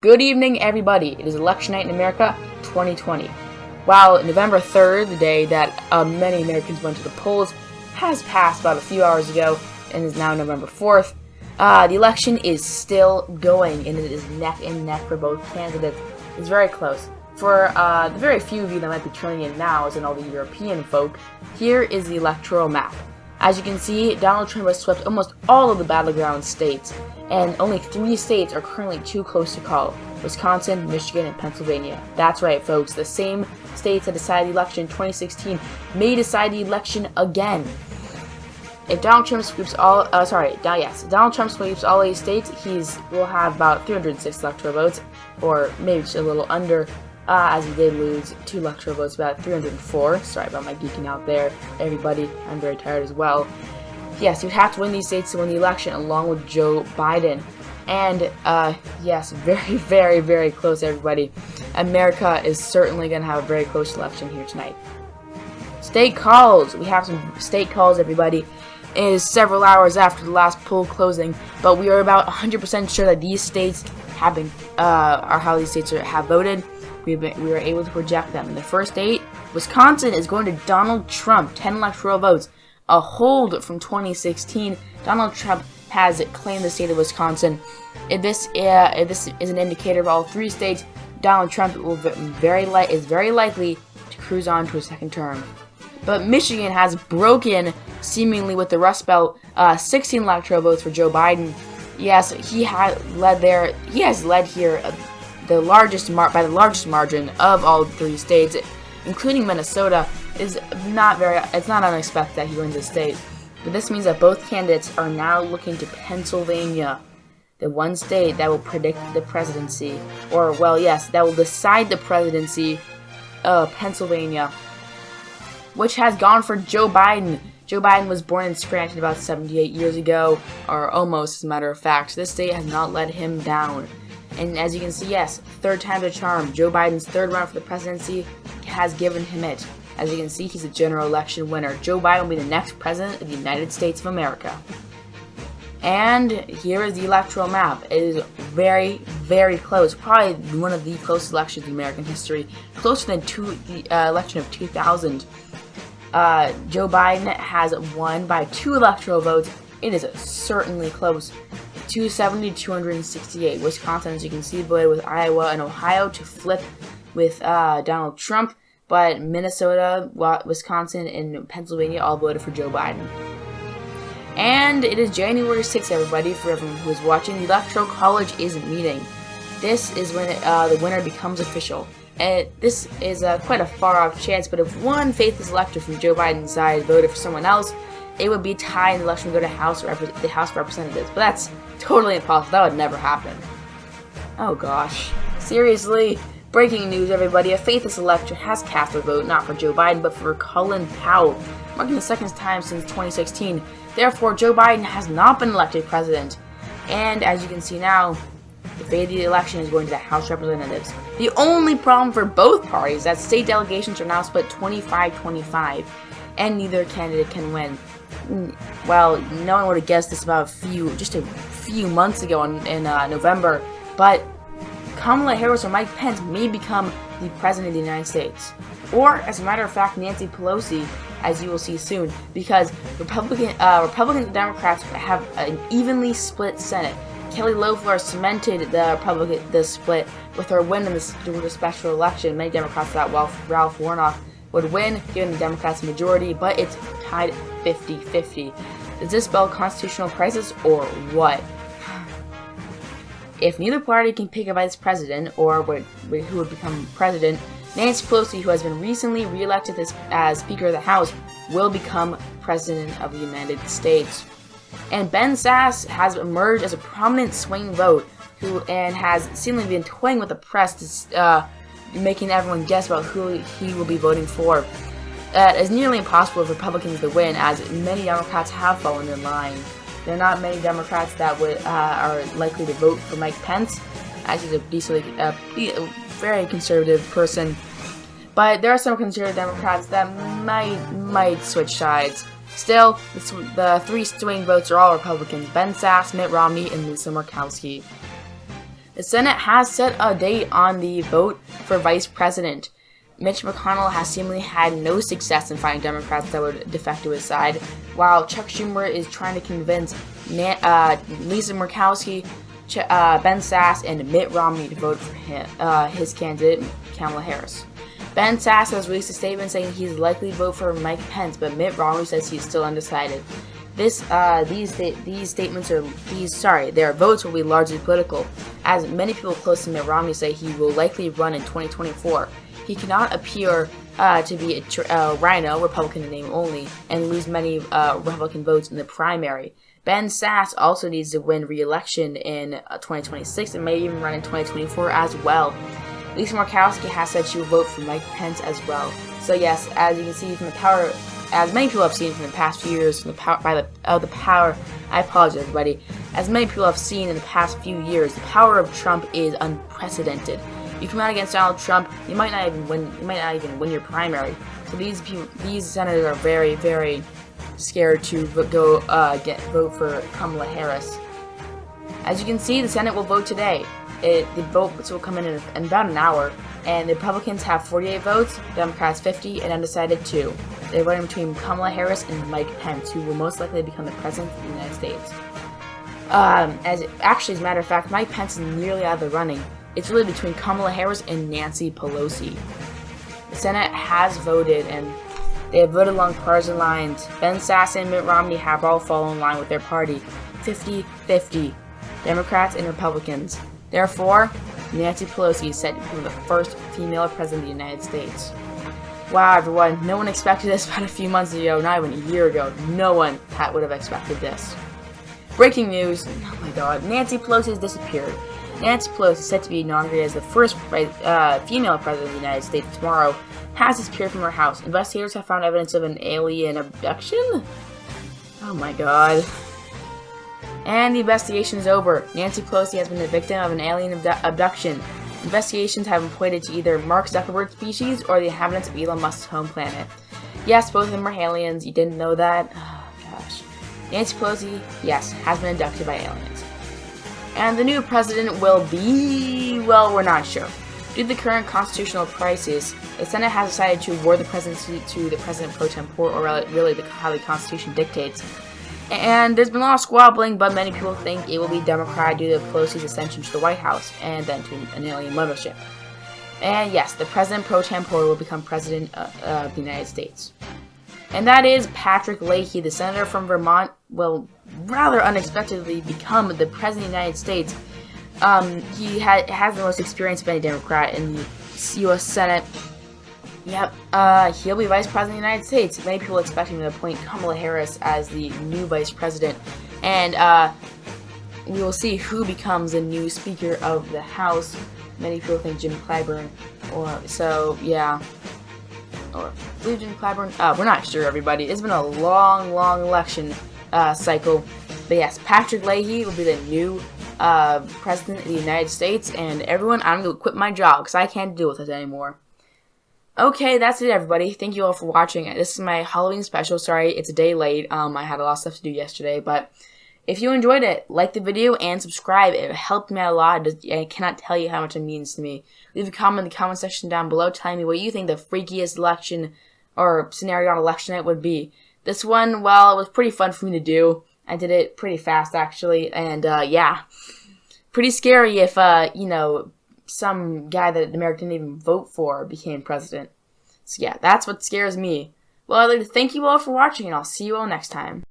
Good evening, everybody. It is election night in America 2020. While November 3rd, the day that many Americans went to the polls, has passed about a few hours ago and is now November 4th, the election is still going and it is neck and neck for both candidates. It's very close. For the very few of you that might be tuning in now, as in all the European folk, here is the electoral map. As you can see, Donald Trump has swept almost all of the battleground states, and only 3 states are currently too close to call: Wisconsin, Michigan, and Pennsylvania. That's right, folks. The same states that decided the election in 2016 may decide the election again. If Donald Trump sweeps all, Donald Trump sweeps all 8 states, will have about 306 electoral votes, or maybe just a little under. As he did lose 2 electoral votes, about 304. Sorry about my geeking out there, everybody. I'm very tired as well. Yes, you'd have to win these states to win the election, along with Joe Biden. And, yes, very, very, very close, everybody. America is certainly going to have a very close election here tonight. State calls. We have some state calls, everybody. It is several hours after the last poll closing, but we are about 100% sure that these states have been, have voted. We were able to project them. In the first state, Wisconsin is going to Donald Trump, 10 electoral votes, a hold from 2016. Donald Trump has claimed the state of Wisconsin. If this is an indicator of all 3 states, Donald Trump is very likely to cruise on to a second term. But Michigan has broken, seemingly with the Rust Belt, 16 electoral votes for Joe Biden. Yes, he has led here by the largest margin of all 3 states, including Minnesota. It's not unexpected that he wins the state. But this means that both candidates are now looking to Pennsylvania, the one state that will predict the presidency, that will decide the presidency of Pennsylvania, which has gone for Joe Biden. Joe Biden was born in Scranton about 78 years ago, or almost, as a matter of fact. This state has not let him down. And as you can see, yes, 3rd time's a charm. Joe Biden's 3rd run for the presidency has given him it. As you can see, he's a general election winner. Joe Biden will be the next president of the United States of America. And here is the electoral map. It is very, very close. Probably one of the closest elections in American history. Closer than the election of 2000. Joe Biden has won by 2 electoral votes. It is certainly close. 270 to 268. Wisconsin, as you can see, voted with Iowa and Ohio to flip with Donald Trump, but Minnesota, Wisconsin, and Pennsylvania all voted for Joe Biden. And it is January 6th, everybody, for everyone who is watching. The Electoral College is meeting. This is when the winner becomes official. And this is quite a far-off chance, but if one faithless elector from Joe Biden's side voted for someone else, it would be tied and the election would go to the House of Representatives. But that's totally impossible. That would never happen. Oh gosh. Seriously. Breaking news, everybody. A faithless elector has cast a vote, not for Joe Biden, but for Colin Powell, marking the 2nd time since 2016. Therefore, Joe Biden has not been elected president. And as you can see now, the fate of the election is going to the House of Representatives. The only problem for both parties is that state delegations are now split 25-25, and neither candidate can win. Well, no one would have guessed this about just a few months ago in November, but Kamala Harris or Mike Pence may become the president of the United States. Or, as a matter of fact, Nancy Pelosi, as you will see soon, because Republicans and Democrats have an evenly split Senate. Kelly Loeffler cemented the split with her win in the special election. Many Democrats thought Ralph Warnock would win, giving the Democrats a majority, but it's tied 50-50. Does this spell constitutional crisis, or what? If neither party can pick a vice president, or who would become president, Nancy Pelosi, who has been recently re-elected as Speaker of the House, will become President of the United States. And Ben Sasse has emerged as a prominent swing vote, and has seemingly been toying with the press, making everyone guess about who he will be voting for. It is nearly impossible for Republicans to win, as many Democrats have fallen in line. There are not many Democrats that are likely to vote for Mike Pence, as he's a very conservative person. But there are some conservative Democrats that might switch sides. Still, the 3 swing votes are all Republicans: Ben Sasse, Mitt Romney, and Lisa Murkowski. The Senate has set a date on the vote for vice president. Mitch McConnell has seemingly had no success in finding Democrats that would defect to his side, while Chuck Schumer is trying to convince Lisa Murkowski, Ben Sasse, and Mitt Romney to vote for his candidate, Kamala Harris. Ben Sasse has released a statement saying he's likely to vote for Mike Pence, but Mitt Romney says he's still undecided. Their votes will be largely political, as many people close to Mitt Romney say he will likely run in 2024. He cannot appear to be a rhino, Republican in name only, and lose many Republican votes in the primary. Ben Sasse also needs to win re-election in 2026 and may even run in 2024 as well. Lisa Murkowski has said she will vote for Mike Pence as well. So yes, as you can see from the power, as many people have seen from the past few years, from the power, I apologize, everybody. As many people have seen in the past few years, the power of Trump is unprecedented. You come out against Donald Trump, you might not even win your primary. So these senators are very, very scared to vote for Kamala Harris. As you can see, the Senate will vote today. The votes will come in about an hour, and the Republicans have 48 votes, Democrats 50, and undecided 2. They're voting between Kamala Harris and Mike Pence, who will most likely become the president of the United States. As a matter of fact, Mike Pence is nearly out of the running. It's really between Kamala Harris and Nancy Pelosi. The Senate has voted, and they have voted along partisan lines. Ben Sasse and Mitt Romney have all fallen in line with their party, 50-50, Democrats and Republicans. Therefore, Nancy Pelosi is set to become the first female president of the United States. Wow, everyone, no one expected this about a few months ago, not even a year ago. No one would have expected this. Breaking news, oh my god, Nancy Pelosi has disappeared. Nancy Pelosi, set to be inaugurated as the first female president of the United States tomorrow, has disappeared from her house. Investigators have found evidence of an alien abduction? Oh my god. And the investigation is over. Nancy Pelosi has been the victim of an alien abduction. Investigations have been pointed to either Mark Zuckerberg's species or the inhabitants of Elon Musk's home planet. Yes, both of them are aliens. You didn't know that? Oh gosh. Nancy Pelosi, yes, has been abducted by aliens. And the new president will be, well, we're not sure. Due to the current constitutional crisis, the Senate has decided to award the presidency to the president pro tempore, or really how the Constitution dictates. And there's been a lot of squabbling, but many people think it will be Democrat due to Pelosi's ascension to the White House and then to an alien mothership. And yes, the president pro tempore will become president of the United States. And that is Patrick Leahy, the senator from Vermont, will rather unexpectedly become the president of the United States. He has the most experience of any Democrat in the U.S. Senate. Yep, he'll be Vice President of the United States. Many people expect him to appoint Kamala Harris as the new Vice President. And we will see who becomes the new Speaker of the House. Many people think Jim Clyburn. Or believe Jim Clyburn? We're not sure, everybody. It's been a long, long election cycle. But yes, Patrick Leahy will be the new President of the United States. And everyone, I'm going to quit my job because I can't deal with it anymore. Okay, that's it, everybody. Thank you all for watching. This is my Halloween special. Sorry, it's a day late. I had a lot of stuff to do yesterday, but if you enjoyed it, like the video and subscribe. It helped me out a lot. I cannot tell you how much it means to me. Leave a comment in the comment section down below telling me what you think the freakiest election or scenario on election night would be. This one, well, it was pretty fun for me to do. I did it pretty fast, actually, and yeah, pretty scary if, some guy that America didn't even vote for became president. So yeah, that's what scares me. Well, I'd like to thank you all for watching, and I'll see you all next time.